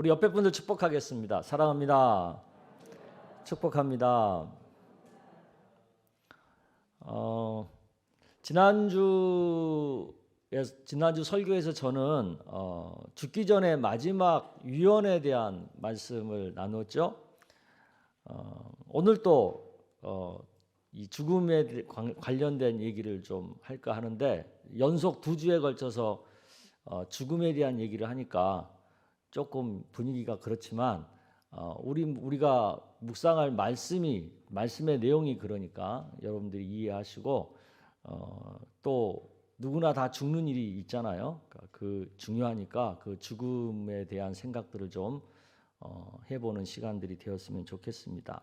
우리 옆에 분들 축복하겠습니다. 사랑합니다. 축복합니다. 지난주 설교에서 저는 죽기 전에 마지막 유언에 대한 말씀을 나눴죠. 오늘 또 이 죽음에 관련된 얘기를 좀 할까 하는데 연속 2주에 걸쳐서 죽음에 대한 얘기를 하니까 조금 분위기가 그렇지만 우리가 묵상할 말씀의 내용이 그러니까 여러분들이 이해하시고 또 누구나 다 죽는 일이 있잖아요. 그 중요하니까 그 죽음에 대한 생각들을 좀 해보는 시간들이 되었으면 좋겠습니다.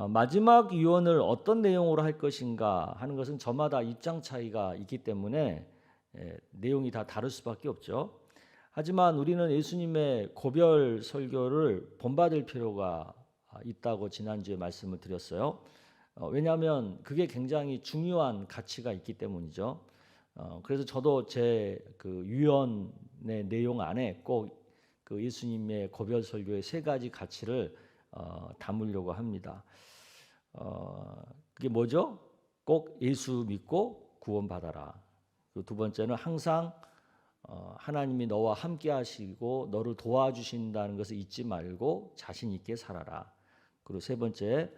마지막 유언을 어떤 내용으로 할 것인가 하는 것은 저마다 입장 차이가 있기 때문에 내용이 다 다를 수밖에 없죠. 하지만 우리는 예수님의 고별 설교를 본받을 필요가 있다고 지난주에 말씀을 드렸어요. 왜냐하면 그게 굉장히 중요한 가치가 있기 때문이죠. 그래서 저도 제 그 유언의 내용 안에 꼭 그 예수님의 고별 설교의 3가지 가치를 담으려고 합니다. 그게 뭐죠? 꼭 예수 믿고 구원받아라. 그 2번째는 항상 하나님이 너와 함께 하시고 너를 도와주신다는 것을 잊지 말고 자신 있게 살아라. 그리고 3번째,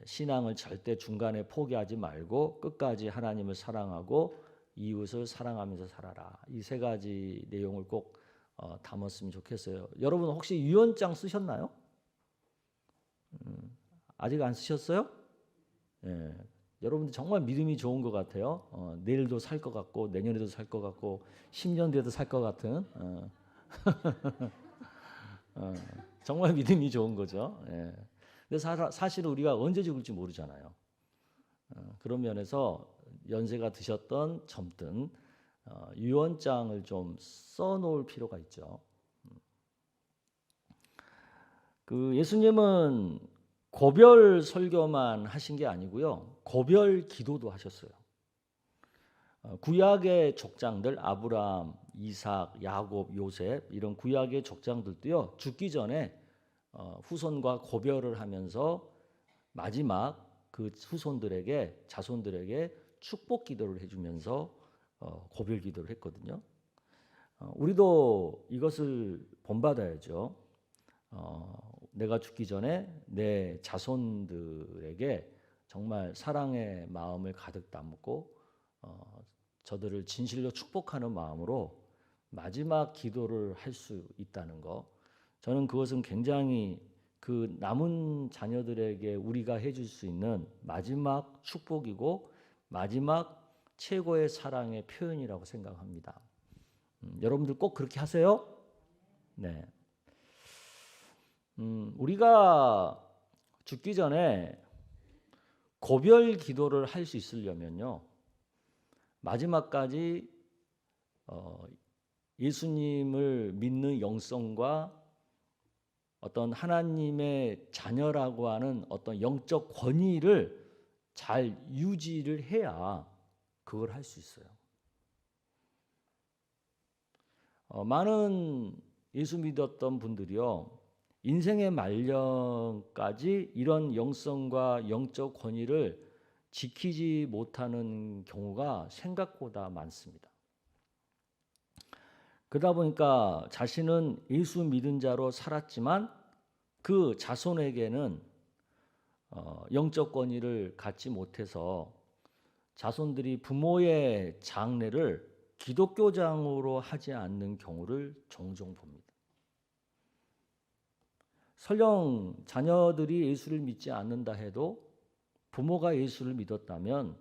신앙을 절대 중간에 포기하지 말고 끝까지 하나님을 사랑하고 이웃을 사랑하면서 살아라. 이 3가지 내용을 꼭 담았으면 좋겠어요. 여러분 혹시 유언장 쓰셨나요? 아직 안 쓰셨어요? 예. 여러분들 정말 믿음이 좋은 것 같아요. 내일도 살 것 같고 내년에도 살 것 같고 10년 뒤에도 살 것 같은 정말 믿음이 좋은 거죠. 예. 근데 사실 우리가 언제 죽을지 모르잖아요. 그런 면에서 연세가 드셨던 젊든 유언장을 좀 써놓을 필요가 있죠. 그 예수님은 고별 설교만 하신 게 아니고요. 고별 기도도 하셨어요. 구약의 족장들 아브라함, 이삭, 야곱, 요셉 이런 구약의 족장들도요. 죽기 전에 후손과 고별을 하면서 마지막 그 후손들에게 자손들에게 축복 기도를 해주면서 고별 기도를 했거든요. 우리도 이것을 본받아야죠. 내가 죽기 전에 내 자손들에게 정말 사랑의 마음을 가득 담고 저들을 진실로 축복하는 마음으로 마지막 기도를 할 수 있다는 거, 저는 그것은 굉장히 그 남은 자녀들에게 우리가 해줄 수 있는 마지막 축복이고 마지막 최고의 사랑의 표현이라고 생각합니다. 여러분들 꼭 그렇게 하세요? 네. 우리가 죽기 전에 고별 기도를 할 수 있으려면요, 마지막까지 예수님을 믿는 영성과 어떤 하나님의 자녀라고 하는 어떤 영적 권위를 잘 유지를 해야 그걸 할 수 있어요. 많은 예수 믿었던 분들이요, 인생의 말년까지 이런 영성과 영적 권위를 지키지 못하는 경우가 생각보다 많습니다. 그러다 보니까 자신은 예수 믿은 자로 살았지만 그 자손에게는 영적 권위를 갖지 못해서 자손들이 부모의 장례를 기독교장으로 하지 않는 경우를 종종 봅니다. 설령 자녀들이 예수를 믿지 않는다 해도 부모가 예수를 믿었다면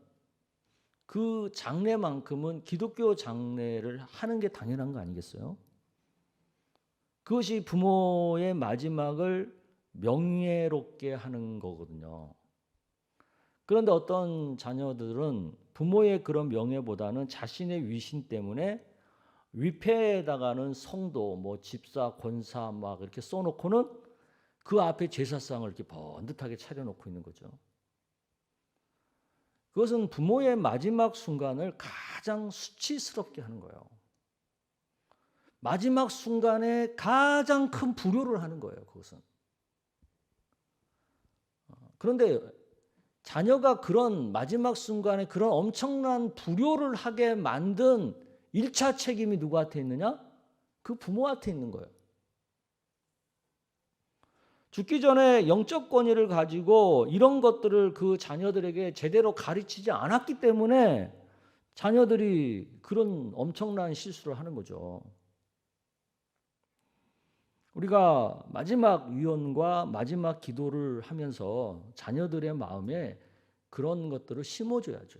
그 장례만큼은 기독교 장례를 하는 게 당연한 거 아니겠어요? 그것이 부모의 마지막을 명예롭게 하는 거거든요. 그런데 어떤 자녀들은 부모의 그런 명예보다는 자신의 위신 때문에 위패에다가는 성도, 뭐 집사, 권사 막 이렇게 써놓고는 그 앞에 제사상을 이렇게 번듯하게 차려놓고 있는 거죠. 그것은 부모의 마지막 순간을 가장 수치스럽게 하는 거예요. 마지막 순간에 가장 큰 불효를 하는 거예요. 그것은. 그런데 자녀가 그런 마지막 순간에 그런 엄청난 불효를 하게 만든 1차 책임이 누구한테 있느냐? 그 부모한테 있는 거예요. 죽기 전에 영적 권위를 가지고 이런 것들을 그 자녀들에게 제대로 가르치지 않았기 때문에 자녀들이 그런 엄청난 실수를 하는 거죠. 우리가 마지막 유언과 마지막 기도를 하면서 자녀들의 마음에 그런 것들을 심어줘야죠.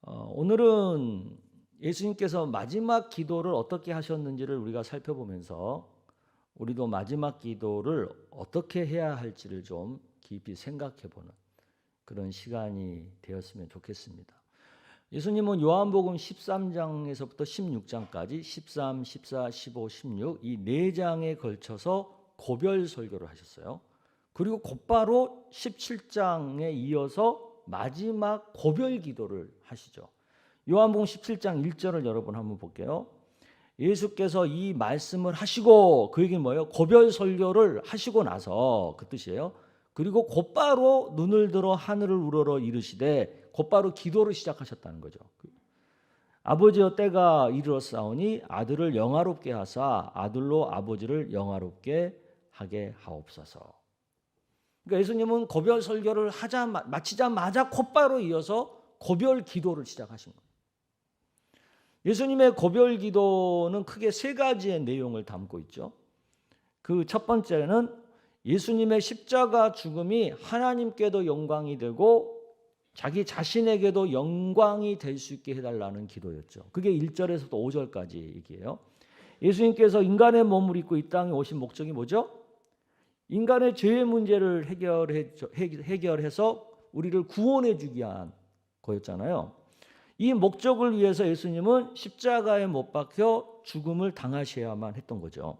오늘은 예수님께서 마지막 기도를 어떻게 하셨는지를 우리가 살펴보면서 우리도 마지막 기도를 어떻게 해야 할지를 좀 깊이 생각해보는 그런 시간이 되었으면 좋겠습니다. 예수님은 요한복음 13장에서부터 16장까지 13, 14, 15, 16 이 4장에 걸쳐서 고별 설교를 하셨어요. 그리고 곧바로 17장에 이어서 마지막 고별 기도를 하시죠. 요한복음 17장 1절을 여러분 한번 볼게요. 예수께서 이 말씀을 하시고, 그 얘기는 뭐예요? 고별 설교를 하시고 나서 그 뜻이에요. 그리고 곧바로 눈을 들어 하늘을 우러러 이르시되 곧바로 기도를 시작하셨다는 거죠. 아버지여 때가 이르렀사오니 아들을 영화롭게 하사 아들로 아버지를 영화롭게 하게 하옵소서. 그러니까 예수님은 고별 설교를 마치자마자 곧바로 이어서 고별 기도를 시작하신 거예요. 예수님의 고별 기도는 크게 3가지의 내용을 담고 있죠. 그 첫 번째는 예수님의 십자가 죽음이 하나님께도 영광이 되고 자기 자신에게도 영광이 될 수 있게 해달라는 기도였죠. 그게 1절에서도 5절까지 얘기해요. 예수님께서 인간의 몸을 입고 이 땅에 오신 목적이 뭐죠? 인간의 죄의 문제를 해결해서 우리를 구원해 주기 위한 거였잖아요. 이 목적을 위해서 예수님은 십자가에 못 박혀 죽음을 당하셔야만 했던 거죠.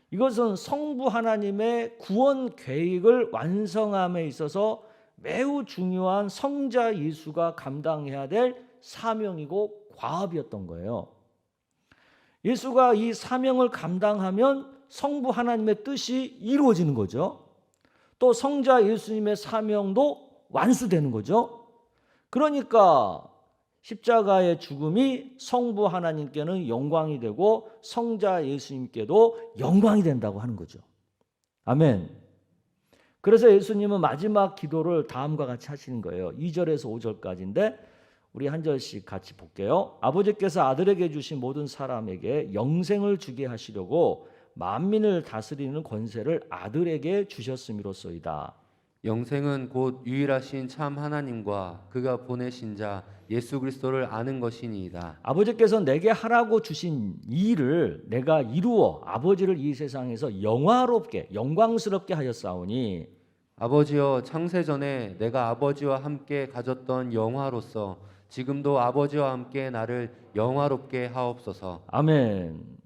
이것은 성부 하나님의 구원 계획을 완성함에 있어서 매우 중요한 성자 예수가 감당해야 될 사명이고 과업이었던 거예요. 예수가 이 사명을 감당하면 성부 하나님의 뜻이 이루어지는 거죠. 또 성자 예수님의 사명도 완수되는 거죠. 그러니까 십자가의 죽음이 성부 하나님께는 영광이 되고 성자 예수님께도 영광이 된다고 하는 거죠. 아멘. 그래서 예수님은 마지막 기도를 다음과 같이 하시는 거예요. 2절에서 5절까지인데 우리 한 절씩 같이 볼게요. 아버지께서 아들에게 주신 모든 사람에게 영생을 주게 하시려고 만민을 다스리는 권세를 아들에게 주셨음이로소이다. 영생은 곧 유일하신 참 하나님과 그가 보내신 자 예수 그리스도를 아는 것이니이다. 아버지께서 내게 하라고 주신 이 일을 내가 이루어 아버지를 이 세상에서 영화롭게 영광스럽게 하였사오니 아버지여 창세전에 내가 아버지와 함께 가졌던 영화로서 지금도 아버지와 함께 나를 영화롭게 하옵소서. 아멘.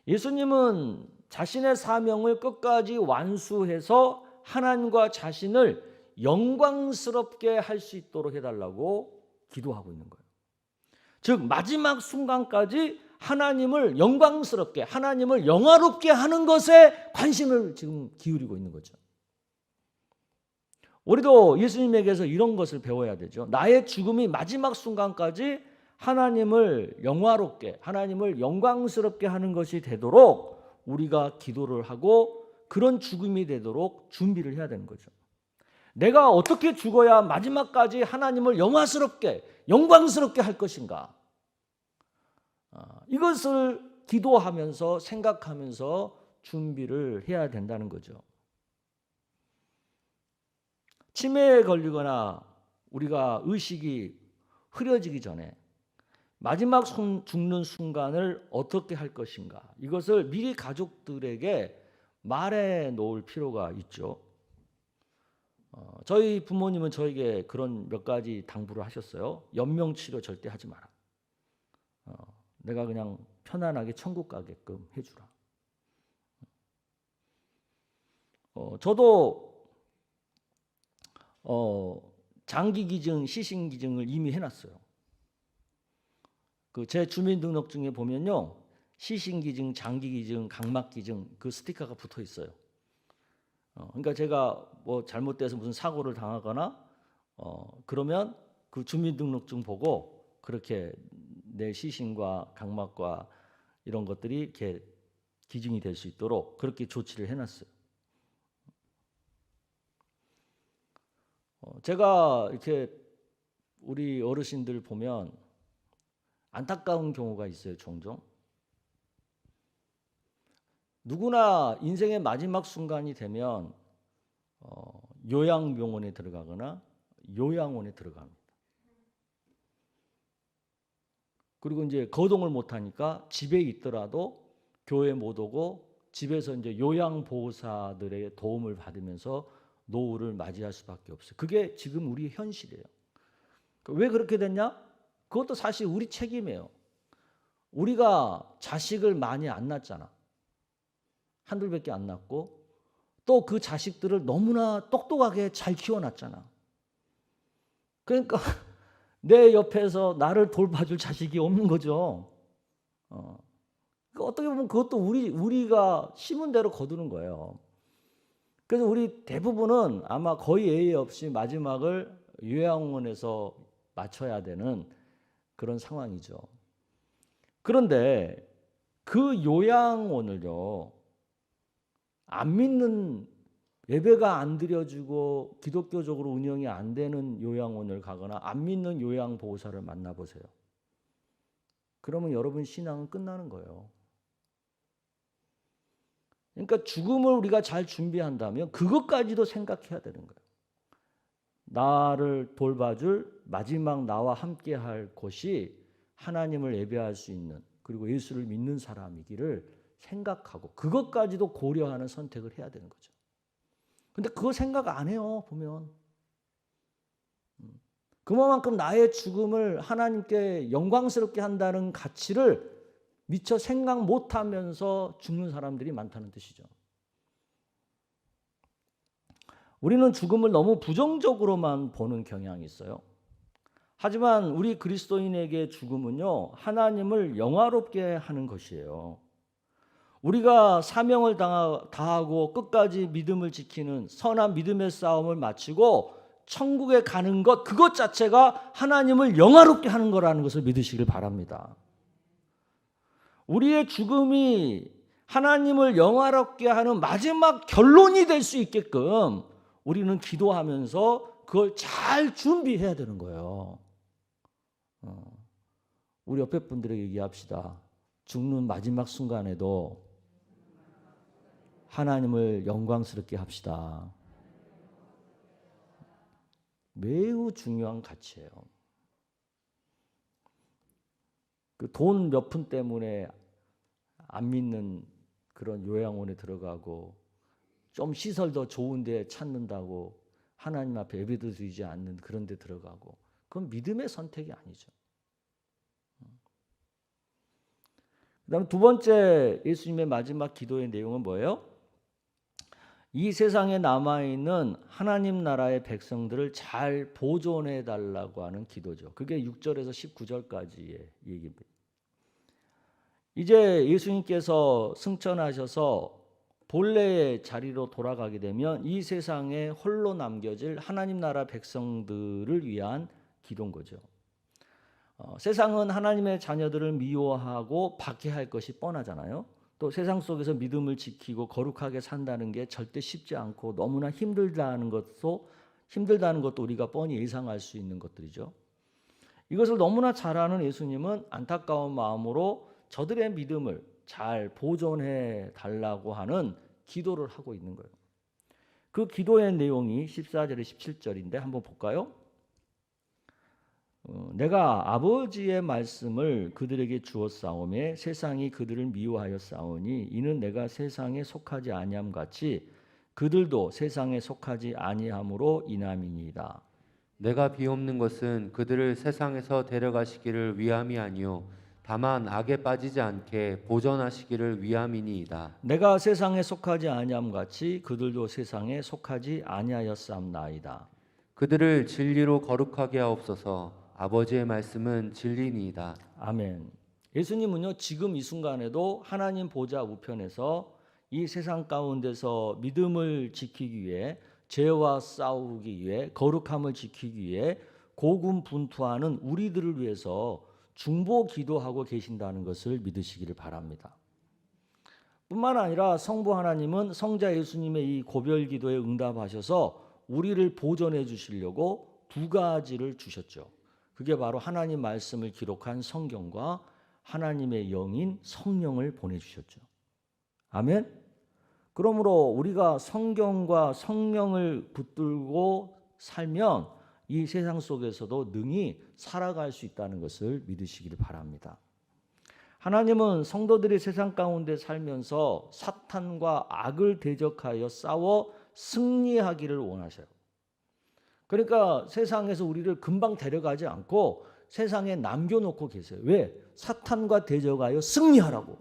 예수님은 자신의 사명을 끝까지 완수해서 하나님과 자신을 영광스럽게 할 수 있도록 해달라고 기도하고 있는 거예요. 즉 마지막 순간까지 하나님을 영광스럽게, 하나님을 영화롭게 하는 것에 관심을 지금 기울이고 있는 거죠. 우리도 예수님에게서 이런 것을 배워야 되죠. 나의 죽음이 마지막 순간까지 하나님을 영화롭게, 하나님을 영광스럽게 하는 것이 되도록 우리가 기도를 하고 그런 죽음이 되도록 준비를 해야 되는 거죠. 내가 어떻게 죽어야 마지막까지 하나님을 영광스럽게 할 것인가? 이것을 기도하면서 생각하면서 준비를 해야 된다는 거죠. 치매에 걸리거나 우리가 의식이 흐려지기 전에 마지막 죽는 순간을 어떻게 할 것인가? 이것을 미리 가족들에게 말해 놓을 필요가 있죠. 저희 부모님은 저에게 그런 몇 가지 당부를 하셨어요. 연명치료 절대 하지 마라. 내가 그냥 편안하게 천국 가게끔 해주라. 저도 장기 기증, 시신 기증을 이미 해놨어요. 그 제 주민등록증에 보면요, 시신기증, 장기기증, 각막기증 그 스티커가 붙어 있어요. 그러니까 제가 뭐 잘못돼서 무슨 사고를 당하거나 그러면 그 주민등록증 보고 그렇게 내 시신과 각막과 이런 것들이 이렇게 기증이 될 수 있도록 그렇게 조치를 해놨어요. 제가 이렇게 우리 어르신들 보면 안타까운 경우가 있어요. 종종 누구나 인생의 마지막 순간이 되면 요양병원에 들어가거나 요양원에 들어갑니다. 그리고 이제 거동을 못하니까 집에 있더라도 교회 못 오고 집에서 이제 요양보호사들의 도움을 받으면서 노후를 맞이할 수밖에 없어요. 그게 지금 우리 현실이에요. 왜 그렇게 됐냐? 그것도 사실 우리 책임이에요. 우리가 자식을 많이 안 낳았잖아. 한둘밖에 안 낳고 또 그 자식들을 너무나 똑똑하게 잘 키워놨잖아. 그러니까 내 옆에서 나를 돌봐줄 자식이 없는 거죠. 어떻게 보면 그것도 우리가 심은 대로 거두는 거예요. 그래서 우리 대부분은 아마 거의 예의 없이 마지막을 요양원에서 마쳐야 되는 그런 상황이죠. 그런데 그 요양원을요, 안 믿는, 예배가 안 드려지고 기독교적으로 운영이 안 되는 요양원을 가거나 안 믿는 요양보호사를 만나보세요. 그러면 여러분 신앙은 끝나는 거예요. 그러니까 죽음을 우리가 잘 준비한다면 그것까지도 생각해야 되는 거예요. 나를 돌봐줄 마지막 나와 함께 할 곳이 하나님을 예배할 수 있는, 그리고 예수를 믿는 사람이기를 생각하고 그것까지도 고려하는 선택을 해야 되는 거죠. 근데 그거 생각 안 해요. 보면 그만큼 나의 죽음을 하나님께 영광스럽게 한다는 가치를 미처 생각 못하면서 죽는 사람들이 많다는 뜻이죠. 우리는 죽음을 너무 부정적으로만 보는 경향이 있어요. 하지만 우리 그리스도인에게 죽음은요, 하나님을 영화롭게 하는 것이에요. 우리가 사명을 다하고 끝까지 믿음을 지키는 선한 믿음의 싸움을 마치고 천국에 가는 것, 그것 자체가 하나님을 영화롭게 하는 거라는 것을 믿으시길 바랍니다. 우리의 죽음이 하나님을 영화롭게 하는 마지막 결론이 될 수 있게끔 우리는 기도하면서 그걸 잘 준비해야 되는 거예요. 우리 옆에 분들에게 얘기합시다. 죽는 마지막 순간에도 하나님을 영광스럽게 합시다. 매우 중요한 가치예요. 그 돈 몇 푼 때문에 안 믿는 그런 요양원에 들어가고 좀 시설 더 좋은 데 찾는다고 하나님 앞에 예배도 드리지 않는 그런 데 들어가고, 그건 믿음의 선택이 아니죠. 그다음 두 번째 예수님의 마지막 기도의 내용은 뭐예요? 이 세상에 남아있는 하나님 나라의 백성들을 잘 보존해 달라고 하는 기도죠. 그게 6절에서 19절까지의 얘기입니다. 이제 예수님께서 승천하셔서 본래의 자리로 돌아가게 되면 이 세상에 홀로 남겨질 하나님 나라 백성들을 위한 기도인 거죠. 세상은 하나님의 자녀들을 미워하고 박해할 것이 뻔하잖아요. 또 세상 속에서 믿음을 지키고 거룩하게 산다는 게 절대 쉽지 않고 너무나 힘들다는 것도 우리가 뻔히 예상할 수 있는 것들이죠. 이것을 너무나 잘 아는 예수님은 안타까운 마음으로 저들의 믿음을 잘 보존해 달라고 하는 기도를 하고 있는 거예요. 그 기도의 내용이 14절에 17절인데 한번 볼까요? 내가 아버지의 말씀을 그들에게 주었사오매 세상이 그들을 미워하여 싸우니 이는 내가 세상에 속하지 아니함 같이 그들도 세상에 속하지 아니함으로 인함이니이다. 내가 비옵는 것은 그들을 세상에서 데려가시기를 위함이 아니요 다만 악에 빠지지 않게 보존하시기를 위함이니이다. 내가 세상에 속하지 아니함 같이 그들도 세상에 속하지 아니하였사옵나이다. 그들을 진리로 거룩하게 하옵소서. 아버지의 말씀은 진리니이다. 아멘. 예수님은요, 지금 이 순간에도 하나님 보좌 우편에서 이 세상 가운데서 믿음을 지키기 위해, 죄와 싸우기 위해, 거룩함을 지키기 위해 고군분투하는 우리들을 위해서 중보 기도하고 계신다는 것을 믿으시기를 바랍니다. 뿐만 아니라 성부 하나님은 성자 예수님의 이 고별 기도에 응답하셔서 우리를 보존해 주시려고 두 가지를 주셨죠. 그게 바로 하나님 말씀을 기록한 성경과 하나님의 영인 성령을 보내주셨죠. 아멘. 그러므로 우리가 성경과 성령을 붙들고 살면 이 세상 속에서도 능히 살아갈 수 있다는 것을 믿으시기를 바랍니다. 하나님은 성도들이 세상 가운데 살면서 사탄과 악을 대적하여 싸워 승리하기를 원하셔요. 그러니까 세상에서 우리를 금방 데려가지 않고 세상에 남겨놓고 계세요. 왜? 사탄과 대적하여 승리하라고.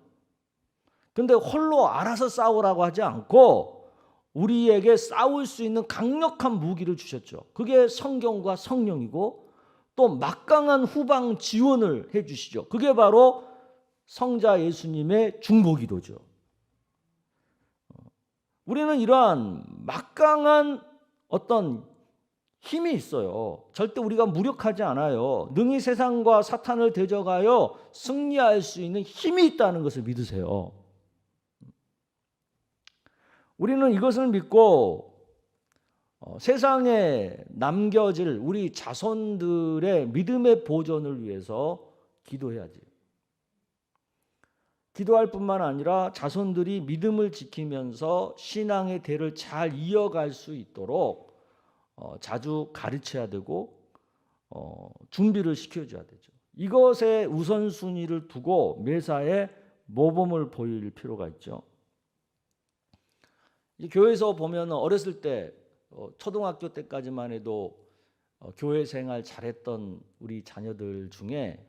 근데 홀로 알아서 싸우라고 하지 않고 우리에게 싸울 수 있는 강력한 무기를 주셨죠. 그게 성경과 성령이고 또 막강한 후방 지원을 해 주시죠. 그게 바로 성자 예수님의 중보기도죠. 우리는 이러한 막강한 어떤 힘이 있어요. 절대 우리가 무력하지 않아요. 능히 세상과 사탄을 대적하여 승리할 수 있는 힘이 있다는 것을 믿으세요. 우리는 이것을 믿고 세상에 남겨질 우리 자손들의 믿음의 보존을 위해서 기도해야지. 기도할 뿐만 아니라 자손들이 믿음을 지키면서 신앙의 대를 잘 이어갈 수 있도록 자주 가르쳐야 되고 준비를 시켜줘야 되죠. 이것에 우선순위를 두고 매사에 모범을 보일 필요가 있죠. 교회에서 보면 어렸을 때 초등학교 때까지만 해도 교회 생활 잘했던 우리 자녀들 중에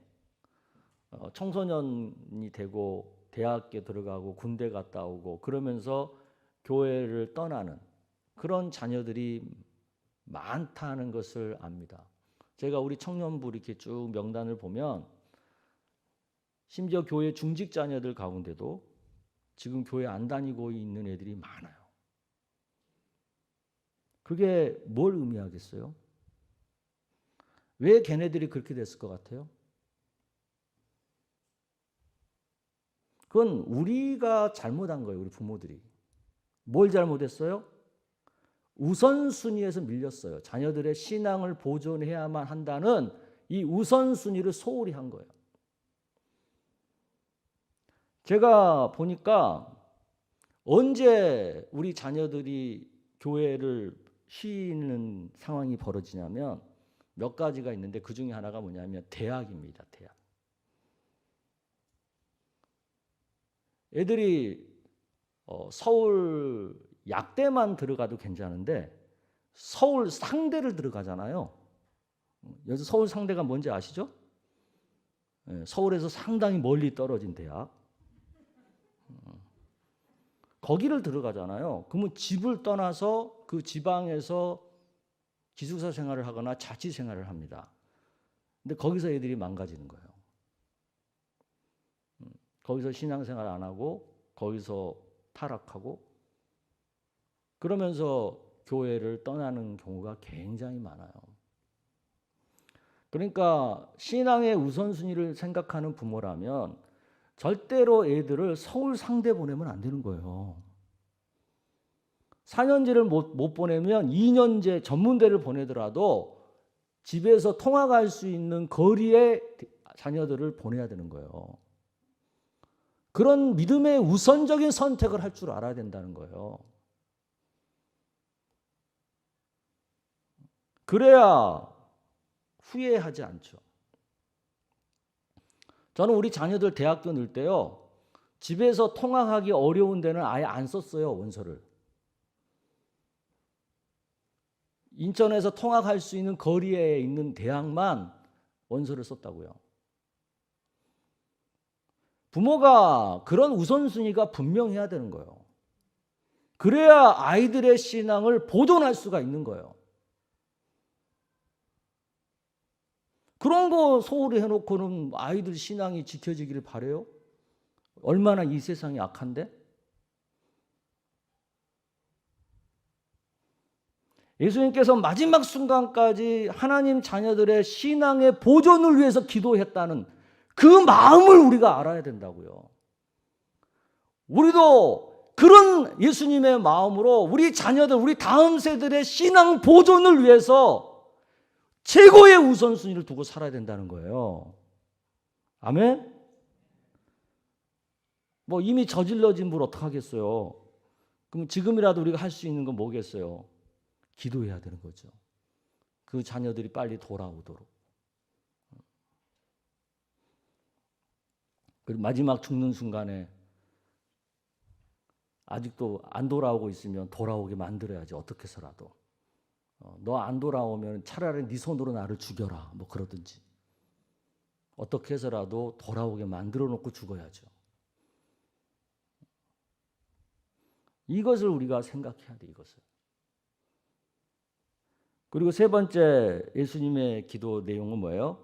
청소년이 되고 대학교 들어가고 군대 갔다 오고 그러면서 교회를 떠나는 그런 자녀들이 많다는 것을 압니다. 제가 우리 청년부 이렇게 쭉 명단을 보면 심지어 교회 중직 자녀들 가운데도 지금 교회 안 다니고 있는 애들이 많아요. 그게 뭘 의미하겠어요? 왜 걔네들이 그렇게 됐을 것 같아요? 그건 우리가 잘못한 거예요. 우리 부모들이. 뭘 잘못했어요? 우선순위에서 밀렸어요. 자녀들의 신앙을 보존해야만 한다는 이 우선순위를 소홀히 한 거예요. 제가 보니까 언제 우리 자녀들이 교회를 쉬는 상황이 벌어지냐면 몇 가지가 있는데 그 중에 하나가 뭐냐면 대학입니다. 대학. 애들이 서울 약대만 들어가도 괜찮은데 서울 상대를 들어가잖아요. 여기서 서울 상대가 뭔지 아시죠? 서울에서 상당히 멀리 떨어진 대학. 거기를 들어가잖아요. 그러면 집을 떠나서 그 지방에서 기숙사 생활을 하거나 자취 생활을 합니다. 근데 거기서 애들이 망가지는 거예요. 거기서 신앙생활 안 하고 거기서 타락하고 그러면서 교회를 떠나는 경우가 굉장히 많아요. 그러니까 신앙의 우선순위를 생각하는 부모라면 절대로 애들을 서울 상대 보내면 안 되는 거예요. 4년제를 못 보내면 2년제 전문대를 보내더라도 집에서 통학할 수 있는 거리에 자녀들을 보내야 되는 거예요. 그런 믿음의 우선적인 선택을 할 줄 알아야 된다는 거예요. 그래야 후회하지 않죠. 저는 우리 자녀들 대학교 넣을 때요. 집에서 통학하기 어려운 데는 아예 안 썼어요. 원서를. 인천에서 통학할 수 있는 거리에 있는 대학만 원서를 썼다고요. 부모가 그런 우선순위가 분명해야 되는 거예요. 그래야 아이들의 신앙을 보존할 수가 있는 거예요. 그런 거 소홀히 해놓고는 아이들 신앙이 지켜지기를 바래요? 얼마나 이 세상이 악한데? 예수님께서 마지막 순간까지 하나님 자녀들의 신앙의 보존을 위해서 기도했다는 그 마음을 우리가 알아야 된다고요. 우리도 그런 예수님의 마음으로 우리 자녀들, 우리 다음 세대의 신앙 보존을 위해서 최고의 우선순위를 두고 살아야 된다는 거예요. 아멘? 뭐 이미 저질러진 물 어떡하겠어요? 그럼 지금이라도 우리가 할 수 있는 건 뭐겠어요? 기도해야 되는 거죠. 그 자녀들이 빨리 돌아오도록. 그리고 마지막 죽는 순간에 아직도 안 돌아오고 있으면 돌아오게 만들어야지. 어떻게 해서라도. 너 안 돌아오면 차라리 네 손으로 나를 죽여라. 뭐 그러든지. 어떻게 해서라도 돌아오게 만들어 놓고 죽어야죠. 이것을 우리가 생각해야 돼. 이것을. 그리고 세 번째 예수님의 기도 내용은 뭐예요?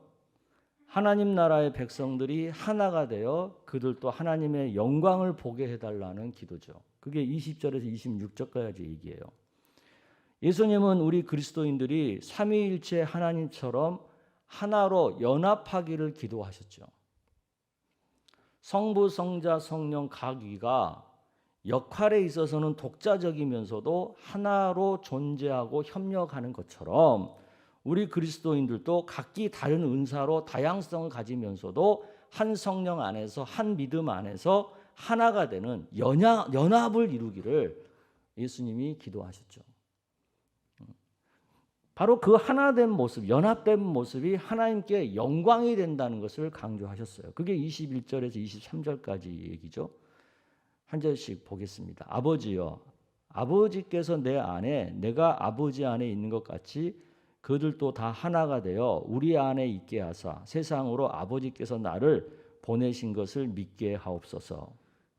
하나님 나라의 백성들이 하나가 되어 그들도 하나님의 영광을 보게 해달라는 기도죠. 그게 20절에서 26절까지 얘기해요. 예수님은 우리 그리스도인들이 삼위일체 하나님처럼 하나로 연합하기를 기도하셨죠. 성부, 성자, 성령 각 위가 역할에 있어서는 독자적이면서도 하나로 존재하고 협력하는 것처럼 우리 그리스도인들도 각기 다른 은사로 다양성을 가지면서도 한 성령 안에서 한 믿음 안에서 하나가 되는 연합을 이루기를 예수님이 기도하셨죠. 바로 그 하나된 모습, 연합된 모습이 하나님께 영광이 된다는 것을 강조하셨어요. 그게 21절에서 23절까지 얘기죠. 한 절씩 보겠습니다. 아버지여, 아버지께서 내 안에 내가 아버지 안에 있는 것 같이 그들도 다 하나가 되어 우리 안에 있게 하사 세상으로 아버지께서 나를 보내신 것을 믿게 하옵소서.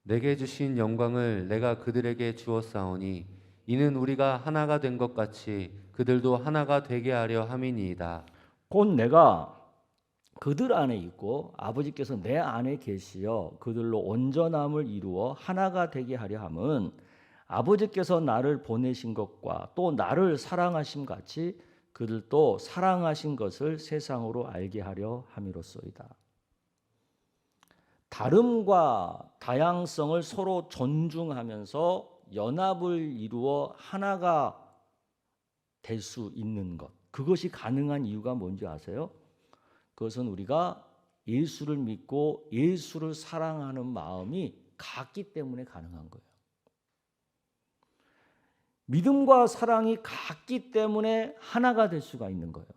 내게 주신 영광을 내가 그들에게 주었사오니 이는 우리가 하나가 된 것 같이 그들도 하나가 되게 하려 함이니이다. 곧 내가 그들 안에 있고 아버지께서 내 안에 계시어 그들로 온전함을 이루어 하나가 되게 하려 함은 아버지께서 나를 보내신 것과 또 나를 사랑하심 같이 그들도 사랑하신 것을 세상으로 알게 하려 함이로소이다. 다름과 다양성을 서로 존중하면서 연합을 이루어 하나가 될 수 있는 것, 그것이 가능한 이유가 뭔지 아세요? 그것은 우리가 예수를 믿고 예수를 사랑하는 마음이 같기 때문에 가능한 거예요. 믿음과 사랑이 같기 때문에 하나가 될 수가 있는 거예요.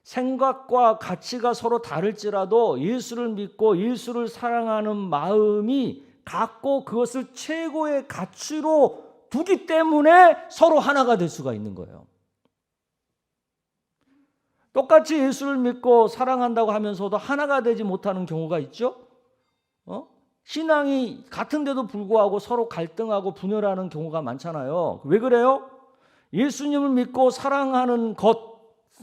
생각과 가치가 서로 다를지라도 예수를 믿고 예수를 사랑하는 마음이 같고 그것을 최고의 가치로 두기 때문에 서로 하나가 될 수가 있는 거예요. 똑같이 예수를 믿고 사랑한다고 하면서도 하나가 되지 못하는 경우가 있죠. 신앙이 같은데도 불구하고 서로 갈등하고 분열하는 경우가 많잖아요. 왜 그래요? 예수님을 믿고 사랑하는 것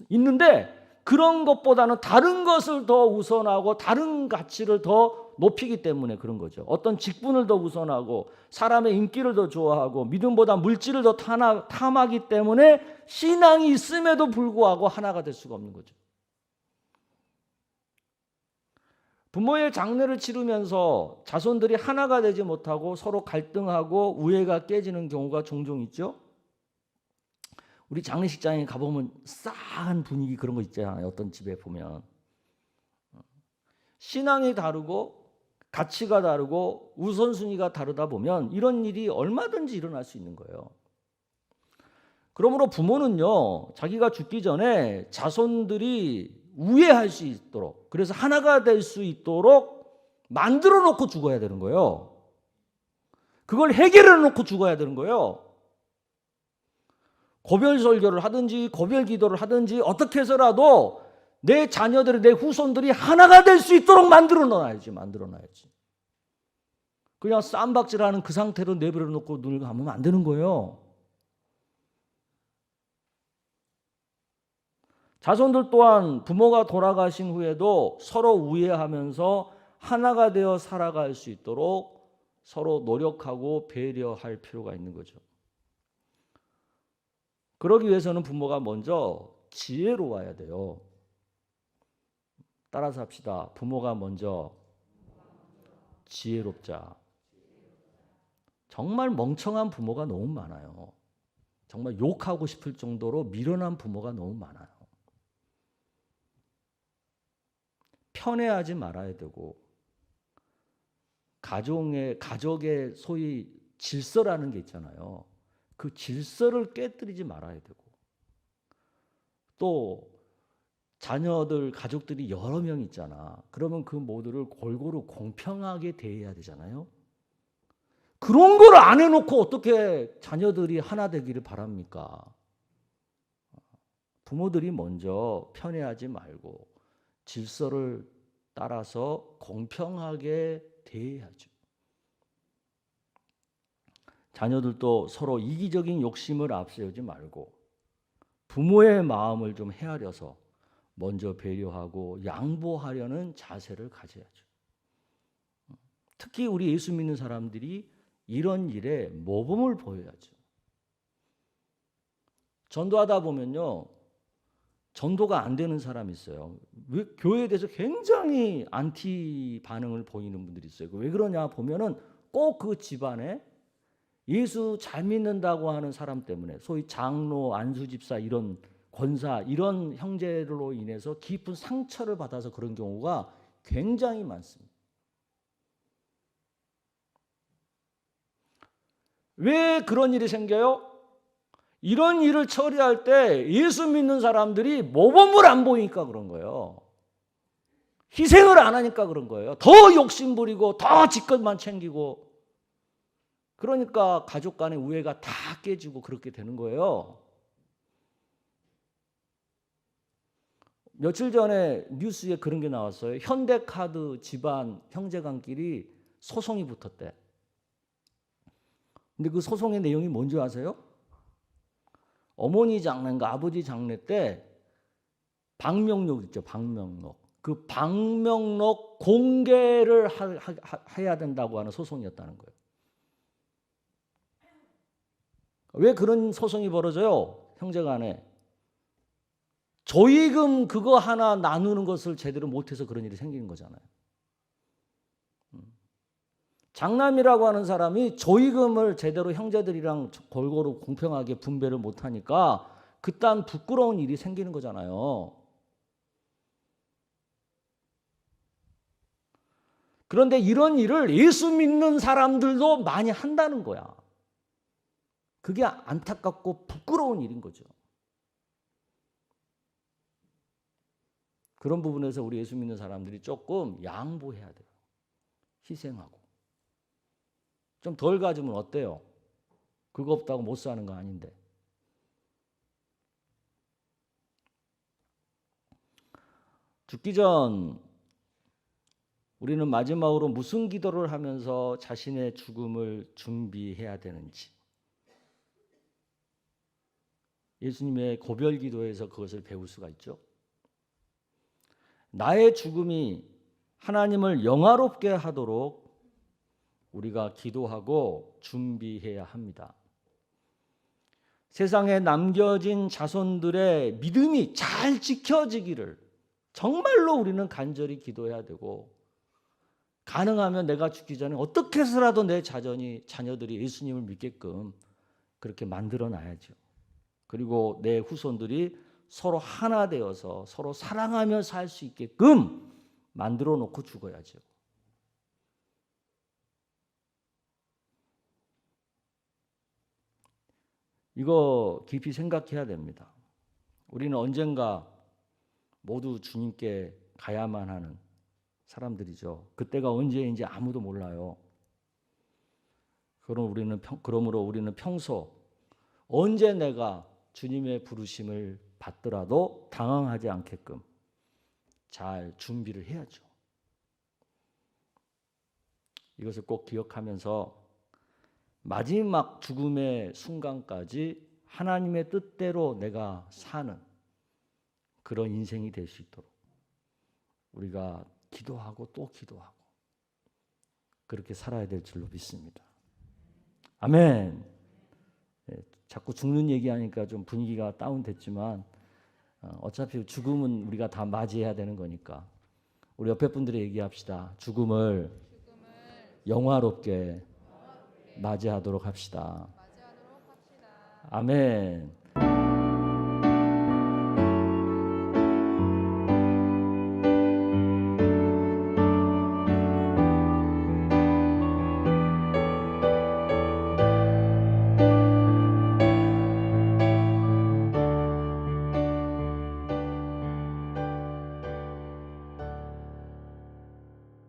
있는데 그런 것보다는 다른 것을 더 우선하고 다른 가치를 더 높이기 때문에 그런 거죠. 어떤 직분을 더 우선하고 사람의 인기를 더 좋아하고 믿음보다 물질을 더 탐하기 때문에 신앙이 있음에도 불구하고 하나가 될 수가 없는 거죠. 부모의 장례를 치르면서 자손들이 하나가 되지 못하고 서로 갈등하고 우애가 깨지는 경우가 종종 있죠. 우리 장례식장에 가보면 싸한 분위기 그런 거 있잖아요. 어떤 집에 보면 신앙이 다르고 가치가 다르고 우선순위가 다르다 보면 이런 일이 얼마든지 일어날 수 있는 거예요. 그러므로 부모는요, 자기가 죽기 전에 자손들이 우애할 수 있도록, 그래서 하나가 될 수 있도록 만들어 놓고 죽어야 되는 거예요. 그걸 해결해 놓고 죽어야 되는 거예요. 고별 설교를 하든지 고별 기도를 하든지 어떻게 해서라도 내 자녀들이, 내 후손들이 하나가 될 수 있도록 만들어 놔야지. 그냥 쌈박질하는 그 상태로 내버려 놓고 눈을 감으면 안 되는 거예요. 자손들 또한 부모가 돌아가신 후에도 서로 우애하면서 하나가 되어 살아갈 수 있도록 서로 노력하고 배려할 필요가 있는 거죠. 그러기 위해서는 부모가 먼저 지혜로워야 돼요. 따라서 합시다. 부모가 먼저 지혜롭자. 정말 멍청한 부모가 너무 많아요. 정말 욕하고 싶을 정도로 미련한 부모가 너무 많아요. 편애하지 말아야 되고, 가족의 소위 질서라는 게 있잖아요. 그 질서를 깨뜨리지 말아야 되고, 또 자녀들, 가족들이 여러 명 있잖아. 그러면 그 모두를 골고루 공평하게 대해야 되잖아요. 그런 걸 안 해놓고 어떻게 자녀들이 하나 되기를 바랍니까? 부모들이 먼저 편애하지 말고 질서를 따라서 공평하게 대해야죠. 자녀들도 서로 이기적인 욕심을 앞세우지 말고 부모의 마음을 좀 헤아려서 먼저 배려하고 양보하려는 자세를 가져야죠. 특히 우리 예수 믿는 사람들이 이런 일에 모범을 보여야죠. 전도하다 보면요, 전도가 안 되는 사람이 있어요. 왜 교회에 대해서 굉장히 안티 반응을 보이는 분들이 있어요. 왜 그러냐 보면은 꼭 그 집안에 예수 잘 믿는다고 하는 사람 때문에, 소위 장로, 안수집사, 이런 권사, 이런 형제로 인해서 깊은 상처를 받아서 그런 경우가 굉장히 많습니다. 왜 그런 일이 생겨요? 이런 일을 처리할 때 예수 믿는 사람들이 모범을 안 보이니까 그런 거예요. 희생을 안 하니까 그런 거예요. 더 욕심부리고 더 지껏만 챙기고, 그러니까 가족 간의 우애가 다 깨지고 그렇게 되는 거예요. 며칠 전에 뉴스에 그런 게 나왔어요. 현대카드 집안 형제간끼리 소송이 붙었대. 근데 그 소송의 내용이 뭔지 아세요? 어머니 장례인가 아버지 장례 때 방명록 있죠. 방명록. 그 방명록 공개를 해야 된다고 하는 소송이었다는 거예요. 왜 그런 소송이 벌어져요? 형제간에. 조의금 그거 하나 나누는 것을 제대로 못해서 그런 일이 생기는 거잖아요. 장남이라고 하는 사람이 조의금을 제대로 형제들이랑 골고루 공평하게 분배를 못하니까 그딴 부끄러운 일이 생기는 거잖아요. 그런데 이런 일을 예수 믿는 사람들도 많이 한다는 거야. 그게 안타깝고 부끄러운 일인 거죠. 그런 부분에서 우리 예수 믿는 사람들이 조금 양보해야 돼요. 희생하고. 좀 덜 가지면 어때요? 그거 없다고 못 사는 거 아닌데. 죽기 전 우리는 마지막으로 무슨 기도를 하면서 자신의 죽음을 준비해야 되는지, 예수님의 고별 기도에서 그것을 배울 수가 있죠. 나의 죽음이 하나님을 영화롭게 하도록 우리가 기도하고 준비해야 합니다. 세상에 남겨진 자손들의 믿음이 잘 지켜지기를 정말로 우리는 간절히 기도해야 되고, 가능하면 내가 죽기 전에 어떻게 해서라도 내 자녀들이 예수님을 믿게끔 그렇게 만들어 놔야죠. 그리고 내 후손들이 서로 하나 되어서 서로 사랑하며 살 수 있게끔 만들어 놓고 죽어야죠. 이거 깊이 생각해야 됩니다. 우리는 언젠가 모두 주님께 가야만 하는 사람들이죠. 그때가 언제인지 아무도 몰라요. 그러므로 우리는 평소 언제 내가 주님의 부르심을 받더라도 당황하지 않게끔 잘 준비를 해야죠. 이것을 꼭 기억하면서 마지막 죽음의 순간까지 하나님의 뜻대로 내가 사는 그런 인생이 될 수 있도록 우리가 기도하고 또 기도하고 그렇게 살아야 될 줄로 믿습니다. 아멘. 예, 자꾸 죽는 얘기하니까 좀 분위기가 다운됐지만 어차피 죽음은 우리가 다 맞이해야 되는 거니까 우리 옆에 분들이 얘기합시다. 죽음을 영화롭게 맞이하도록 합시다. 아멘.